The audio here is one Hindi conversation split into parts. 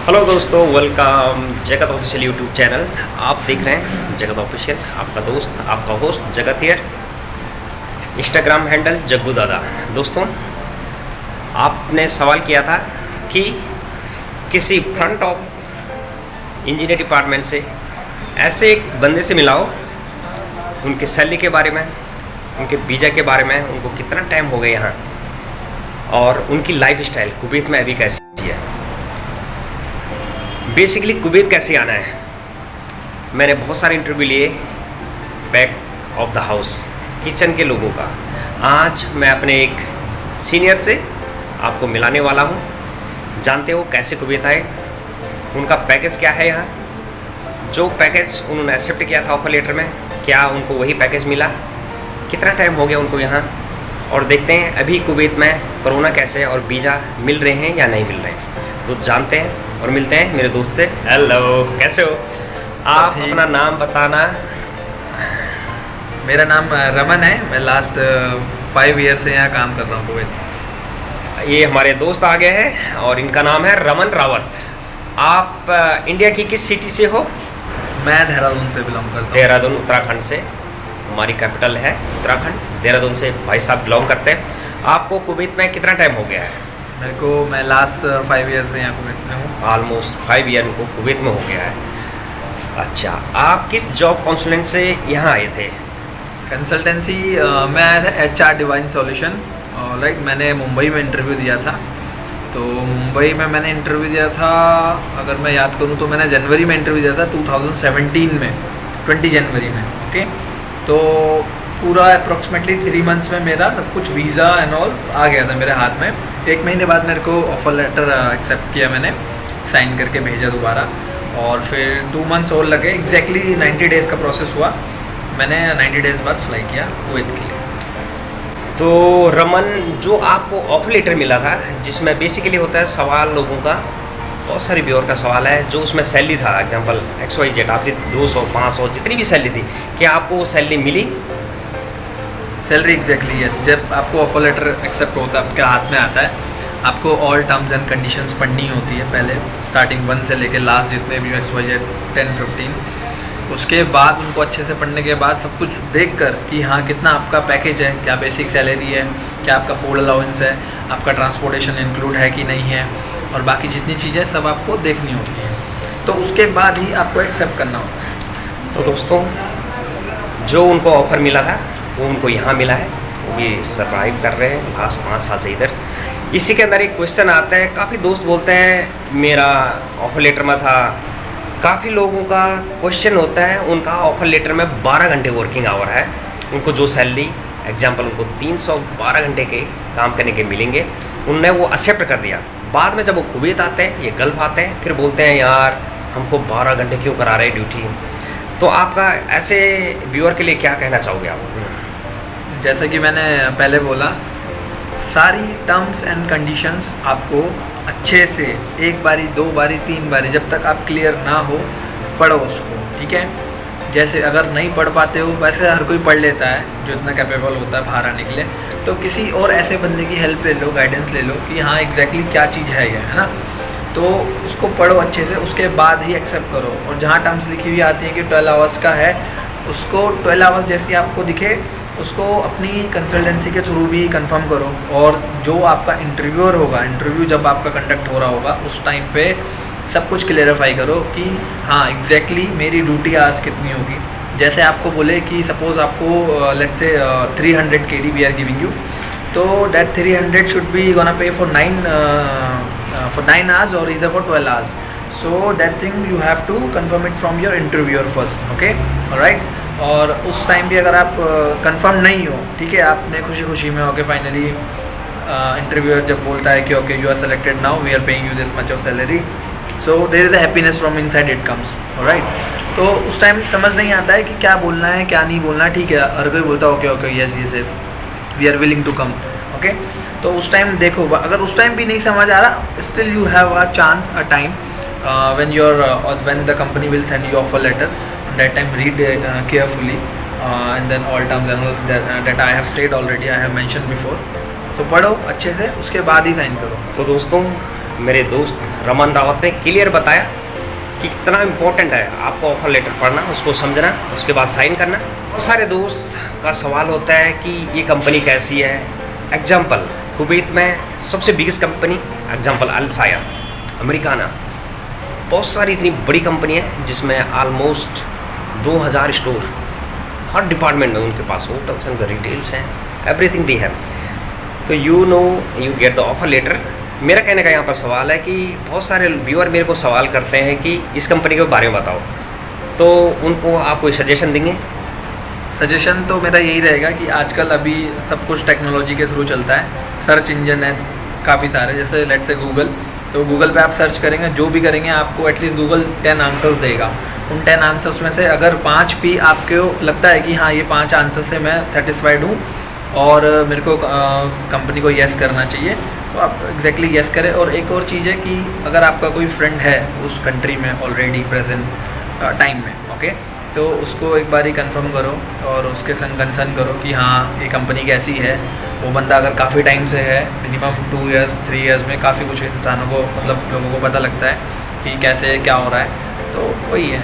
हेलो दोस्तों, वेलकम जगत ऑफिशियल यूट्यूब चैनल। आप देख रहे हैं जगत ऑफिशियल, आपका दोस्त आपका होस्ट जगत हियर। इंस्टाग्राम हैंडल जग्गू दादा। दोस्तों, आपने सवाल किया था कि किसी फ्रंट ऑफ इंजीनियर डिपार्टमेंट से ऐसे एक बंदे से मिलाओ, उनकी सैलरी के बारे में, उनके वीज़ा के बारे में, उनको कितना टाइम हो गया यहाँ, और उनकी लाइफ स्टाइल कुवैत में अभी कैसी है। बेसिकली कुवैत कैसे आना है। मैंने बहुत सारे इंटरव्यू लिए back of the house kitchen के लोगों का। आज मैं अपने एक सीनियर से आपको मिलाने वाला हूँ। जानते हो कैसे कुवैत आए, उनका पैकेज क्या है यहाँ, जो पैकेज उन्होंने एक्सेप्ट किया था ऑफर लेटर में, क्या उनको वही पैकेज मिला, कितना टाइम हो गया उनको यहाँ, और देखते हैं अभी कुवैत में कोरोना कैसे है और वीज़ा मिल रहे हैं या नहीं मिल रहे हैं। तो जानते हैं और मिलते हैं मेरे दोस्त से। हेलो, कैसे हो आप? अपना नाम बताना। मेरा नाम रमन है। मैं लास्ट 5 ईयर से यहाँ काम कर रहा हूँ कुवैत। ये हमारे दोस्त आ गए हैं और इनका नाम है रमन रावत। आप इंडिया की किस सिटी से हो? मैं देहरादून से बिलोंग करता हूँ। देहरादून उत्तराखंड से, हमारी कैपिटल है उत्तराखंड। देहरादून से भाई साहब बिलोंग करते हैं। आपको कुवैत में कितना टाइम हो गया है? मैं लास्ट 5 ईयर से यहाँ कुवैत में हूँ। ऑलमोस्ट 5 ईयर को कुवैत में हो गया है। अच्छा, आप किस जॉब कंसल्टेंट से यहाँ आए थे? कंसल्टेंसी मैं आया था HR डिवाइन सॉल्यूशन। राइट, मैंने मुंबई में इंटरव्यू दिया था। तो मुंबई में मैंने इंटरव्यू दिया था, अगर मैं याद करूँ तो मैंने जनवरी में इंटरव्यू दिया था 2017 में, 20 जनवरी में। ओके, तो पूरा अप्रॉक्सीमेटली 3 मंथ्स में मेरा सब कुछ वीज़ा एंड ऑल आ गया था मेरे हाथ में। 1 महीने बाद मेरे को ऑफर लेटर एक्सेप्ट किया, मैंने साइन करके भेजा दोबारा, और फिर 2 मंथ्स और लगे। एग्जैक्टली 90 डेज़ का प्रोसेस हुआ। मैंने 90 डेज़ बाद फ्लाई किया कुवैत के लिए। तो रमन, जो आपको ऑफर लेटर मिला था, जिसमें बेसिकली होता है सवाल लोगों का, बहुत सारी व्यूअर का सवाल है, जो उसमें सैलरी था, एग्जांपल XYZ आपकी 200 500 जितनी भी सैलरी थी, क्या आपको वो सैलरी मिली? Salary exactly yes. जब आपको ऑफर लेटर एक्सेप्ट होता है, आपके हाथ में आता है, आपको ऑल टर्म्स एंड कंडीशंस पढ़नी होती है पहले, स्टार्टिंग 1 से लेके लास्ट जितने भी XYZ 10-15। उसके बाद उनको अच्छे से पढ़ने के बाद सब कुछ देखकर कि हाँ कितना आपका पैकेज है, क्या बेसिक सैलरी है, क्या आपका फूड अलाउंस है, आपका ट्रांसपोर्टेशन इंक्लूड है कि नहीं है, और बाकी जितनी चीज़ें सब आपको देखनी होती हैं। तो उसके बाद ही आपको एक्सेप्ट करना होता है। तो दोस्तों, जो उनको ऑफ़र मिला था वो उनको यहाँ मिला है। वो भी सर्वाइव कर रहे हैं लास्ट 5 साल से इधर। इसी के अंदर एक क्वेश्चन आता है, काफ़ी दोस्त बोलते हैं मेरा ऑफर लेटर में था। काफ़ी लोगों का क्वेश्चन होता है, उनका ऑफर लेटर में 12 घंटे वर्किंग आवर है, उनको जो सैलरी एग्जांपल उनको 312 घंटे के काम करने के मिलेंगे, उनने वो एक्सेप्ट कर दिया। बाद में जब वो कुवैत आते हैं, ये गल्फ आते हैं, फिर बोलते हैं यार हमको 12 घंटे क्यों करा रहे ड्यूटी। तो आपका ऐसे व्यूअर के लिए क्या कहना चाहोगे आप? जैसे कि मैंने पहले बोला, सारी टर्म्स एंड कंडीशंस आपको अच्छे से 1 बारी 2 बारी 3 बारी, जब तक आप क्लियर ना हो, पढ़ो उसको। ठीक है, जैसे अगर नहीं पढ़ पाते हो, वैसे हर कोई पढ़ लेता है जो इतना कैपेबल होता है बाहर आने के लिए, तो किसी और ऐसे बंदे की हेल्प ले लो, गाइडेंस ले लो कि हाँ एग्जैक्टली क्या चीज़ है ये, है ना। तो उसको पढ़ो अच्छे से, उसके बाद ही एक्सेप्ट करो। और जहाँ टर्म्स लिखी हुई आती हैं कि 12 आवर्स का है, उसको 12 आवर्स जैसे आपको दिखे उसको अपनी कंसल्टेंसी के थ्रू भी कंफर्म करो। और जो आपका इंटरव्यूअर होगा, इंटरव्यू जब आपका कंडक्ट हो रहा होगा, उस टाइम पे सब कुछ क्लेरिफाई करो कि हाँ एग्जैक्टली मेरी ड्यूटी आवर्स कितनी होगी। जैसे आपको बोले कि सपोज़ आपको let's say 300 KD we are giving you, तो that 300 should be gonna pay for 9 hours और इधर for 12 hours. So that thing you have to confirm it from your interviewer first. Okay, alright. और उस टाइम भी अगर आप कंफर्म नहीं हो, ठीक है, आपने खुशी खुशी में होके फाइनली इंटरव्यूअर जब बोलता है कि okay you are selected now, we are paying you this much of salary, so there is a happiness from inside it comes. Alright, तो उस टाइम समझ नहीं आता है कि क्या बोलना है क्या नहीं बोलना। ठीक है, हर कोई बोलता है okay okay yes yes yes we are willing to come. Okay, तो उस टाइम देखो, अगर उस टाइम भी नहीं समझ आ रहा, still you have a chance, a time when the company will send you offer letter. That time read carefully and then all terms and all that I have said already, I have mentioned before. तो पढ़ो अच्छे से, उसके बाद ही साइन करो। तो दोस्तों, मेरे दोस्त रमन रावत ने क्लियर बताया कि कितना इम्पोर्टेंट है आपको ऑफर लेटर पढ़ना, उसको समझना, उसके बाद साइन करना। बहुत सारे दोस्त का सवाल होता है कि ये कंपनी कैसी है। एग्जाम्पल, कुवैत में सबसे बिगेस्ट कंपनी एग्जाम्पल अल साया, अमेरिकाना, बहुत सारी इतनी बड़ी कंपनी है जिसमें ऑलमोस्ट 2000 स्टोर, हर डिपार्टमेंट में उनके पास होटल्स हैं, रिटेल्स हैं, एवरीथिंग दी है। तो you get the offer letter. मेरा कहने का यहाँ पर सवाल है कि बहुत सारे व्यूअर मेरे को सवाल करते हैं कि इस कंपनी के बारे में बताओ, तो उनको आप कोई सजेशन देंगे? सजेशन तो मेरा यही रहेगा कि आजकल अभी सब कुछ टेक्नोलॉजी के थ्रू चलता है। सर्च इंजन है काफ़ी सारे, जैसे लेट्स से गूगल, तो गूगल पे आप सर्च करेंगे, जो भी करेंगे आपको एटलीस्ट गूगल 10 आंसर्स देगा। उन 10 आंसर्स में से अगर 5 भी आपको लगता है कि हाँ ये 5 आंसर से मैं सेटिस्फाइड हूँ और मेरे को कंपनी को येस करना चाहिए, तो आप एग्जैक्टली येस करें। और एक और चीज़ है कि अगर आपका कोई फ्रेंड है उस कंट्री में ऑलरेडी प्रेजेंट टाइम में, ओके, तो उसको एक बार ही कंफर्म करो और उसके संग कंसर्न करो कि हाँ ये कंपनी कैसी है। वो बंदा अगर काफ़ी टाइम से है, मिनिमम 2 इयर्स 3 इयर्स में काफ़ी कुछ इंसानों को, मतलब लोगों को पता लगता है कि कैसे क्या हो रहा है, तो वही है।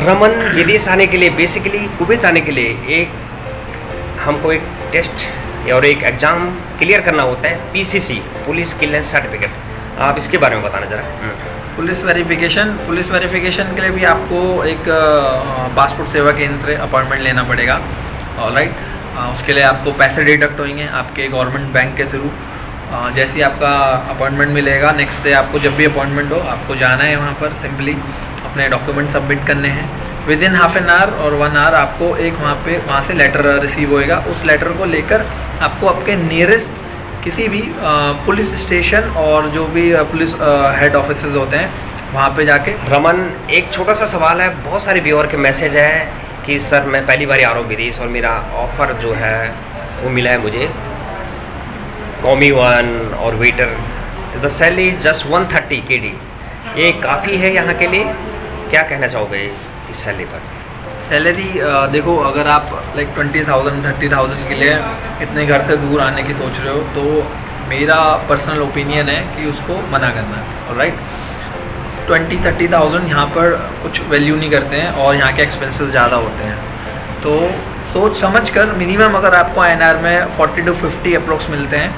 रमन, विदेश आने के लिए, बेसिकली कुवैत आने के लिए हमको एक टेस्ट और एक एग्ज़ाम क्लियर करना होता है, PCC, पुलिस क्लियरेंस सर्टिफिकेट। आप इसके बारे में बताना ज़रा। पुलिस वेरिफिकेशन के लिए भी आपको एक पासपोर्ट सेवा केंद्र से अपॉइंटमेंट लेना पड़ेगा। ऑलराइट, उसके लिए आपको पैसे डिडक्ट होंगे आपके गवर्नमेंट बैंक के थ्रू। जैसे ही आपका अपॉइंटमेंट मिलेगा, नेक्स्ट डे आपको जब भी अपॉइंटमेंट हो आपको जाना है वहाँ पर, सिंपली अपने डॉक्यूमेंट सबमिट करने हैं। With in half an hour और 1 आवर आपको एक वहाँ से लेटर रिसीव होएगा। उस लेटर को लेकर आपको आपके नियरेस्ट किसी भी पुलिस स्टेशन और जो भी पुलिस हेड ऑफिसेज होते हैं वहाँ पे जाके। रमन, एक छोटा सा सवाल है, बहुत सारे व्यूअर के मैसेज है कि सर मैं पहली बार आ रहा हूँ विदेश और मेरा ऑफ़र जो है वो मिला है मुझे कॉमी 1 और waiter, the salary just 130 KD, ये काफ़ी है यहाँ के लिए? क्या कहना चाहोगे इस सैलरी पर? सैलरी देखो, अगर आप लाइक 20,000 30,000 के लिए इतने घर से दूर आने की सोच रहे हो तो मेरा पर्सनल ओपिनियन है कि उसको मना करना है। ऑलराइट, 20-30,000 यहाँ पर कुछ वैल्यू नहीं करते हैं और यहाँ के एक्सपेंसेस ज़्यादा होते हैं। तो सोच समझ कर मिनिमम अगर आपको INR में 40 to 50 अप्रोक्स मिलते हैं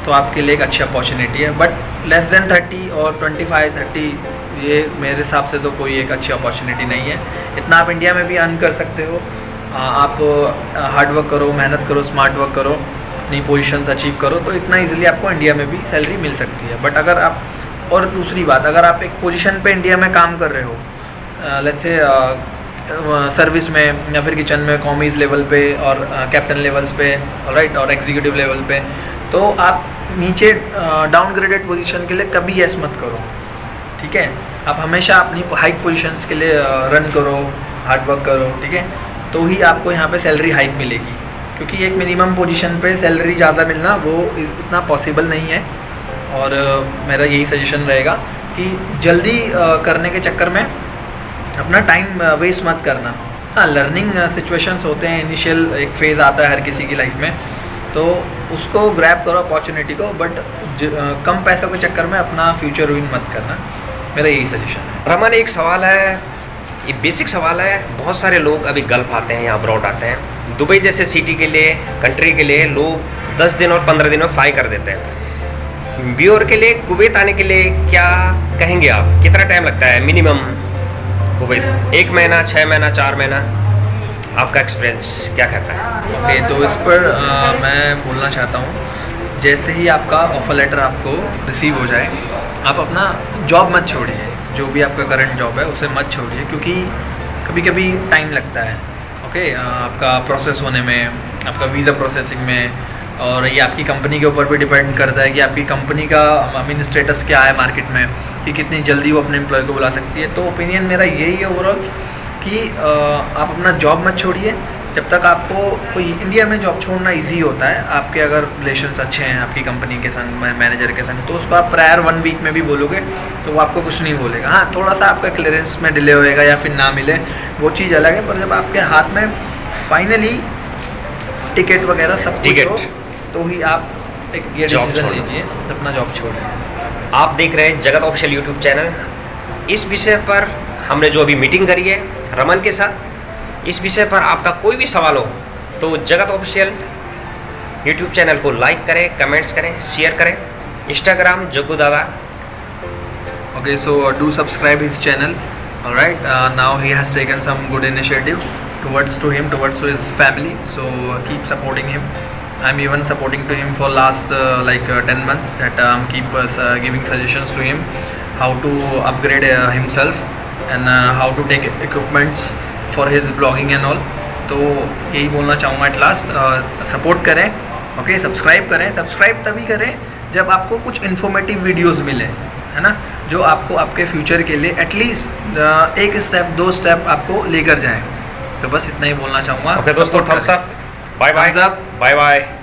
तो आपके लिए एक अच्छी अपॉर्चुनिटी है। बट लेस देन 30 और 25-30 ये मेरे हिसाब से तो कोई एक अच्छी अपॉर्चुनिटी नहीं है। इतना आप इंडिया में भी अर्न कर सकते हो। आप हार्ड वर्क करो, मेहनत करो, स्मार्ट वर्क करो, अपनी पोजीशंस अचीव करो, तो इतना इजीली आपको इंडिया में भी सैलरी मिल सकती है। बट अगर आप, और दूसरी बात, अगर आप एक पोजीशन पे इंडिया में काम कर रहे हो, लेट्स से सर्विस में या फिर किचन में, कॉमीज लेवल पे और कैप्टन लेवल्स पे, ऑलराइट, और एग्जीक्यूटिव लेवल पे, तो आप नीचे डाउनग्रेडेड पोजीशन के लिए कभी यस मत करो। ठीक है, आप हमेशा अपनी हाइक पोजीशंस के लिए रन करो, हार्ड वर्क करो, ठीक है, तो ही आपको यहाँ पे सैलरी हाइक मिलेगी। क्योंकि एक मिनिमम पोजीशन पे सैलरी ज़्यादा मिलना वो इतना पॉसिबल नहीं है। और मेरा यही सजेशन रहेगा कि जल्दी करने के चक्कर में अपना टाइम वेस्ट मत करना। हाँ, लर्निंग सिचुएशंस होते हैं, इनिशियल एक फेज़ आता है हर किसी की लाइफ में, तो उसको ग्रैब करो अपॉर्चुनिटी को, बट कम पैसों के चक्कर में अपना फ्यूचर रूइन मत करना। मेरा यही सजेशन है। रमन, एक सवाल है, ये बेसिक सवाल है, बहुत सारे लोग अभी गल्फ आते हैं या अब्रॉड आते हैं, दुबई जैसे सिटी के लिए, कंट्री के लिए लोग 10 दिन और 15 दिन में फ्लाई कर देते हैं। व्यूअर के लिए कुवैत आने के लिए क्या कहेंगे आप? कितना टाइम लगता है मिनिमम कुवैत? 1 महीना, 6 महीना, 4 महीना? आपका एक्सपीरियंस क्या कहता है? ओके, तो इस पर मैं बोलना चाहता हूँ, जैसे ही आपका ऑफ़र लेटर आपको रिसीव हो जाए, आप अपना जॉब मत छोड़िए। जो भी आपका करंट जॉब है उसे मत छोड़िए, क्योंकि कभी कभी टाइम लगता है, ओके, आपका प्रोसेस होने में, आपका वीज़ा प्रोसेसिंग में। और ये आपकी कंपनी के ऊपर भी डिपेंड करता है कि आपकी कंपनी का स्टेटस क्या है मार्केट में, कि कितनी जल्दी वो अपने एम्प्लॉय को बुला सकती है। तो ओपिनियन मेरा यही है ओवरऑल कि आप अपना जॉब मत छोड़िए जब तक आपको कोई। इंडिया में जॉब छोड़ना इजी होता है, आपके अगर रिलेशंस अच्छे हैं आपकी कंपनी के संग, मैनेजर के संग, तो उसको आप प्रायर 1 वीक में भी बोलोगे तो वो आपको कुछ नहीं बोलेगा। हाँ, थोड़ा सा आपका क्लियरेंस में डिले होएगा या फिर ना मिले, वो चीज़ अलग है। पर जब आपके हाथ में फाइनली टिकट वगैरह सब कुछ हो, तो ही आप एक ये डिसीजन लीजिए, अपना जॉब छोड़िए। आप देख रहे हैं जगत ऑफिशियल यूट्यूब चैनल। इस विषय पर हमने जो अभी मीटिंग करी है रमन के साथ, इस विषय पर आपका कोई भी सवाल हो तो जगत ऑफिशियल यूट्यूब चैनल को लाइक करें, कमेंट्स करें, शेयर करें। इंस्टाग्राम जग्गू दादा। Okay, so do subscribe his channel. All right. Now he has taken some good initiative towards to his family. So keep supporting him. I'm even supporting to him for last 10 months. That keep giving suggestions to him how to upgrade himself and how to take equipments for his blogging and all. तो यही बोलना चाहूँगा एट लास्ट, सपोर्ट करें। ओके, सब्सक्राइब करें। सब्सक्राइब तभी करें जब आपको कुछ इन्फॉर्मेटिव वीडियोस मिले, है ना, जो आपको आपके फ्यूचर के लिए एटलीस्ट एक स्टेप 2 स्टेप आपको लेकर जाएं। तो बस इतना ही बोलना चाहूँगा। ओके दोस्तों, thumbs up, bye bye, Thumbs up. Bye bye.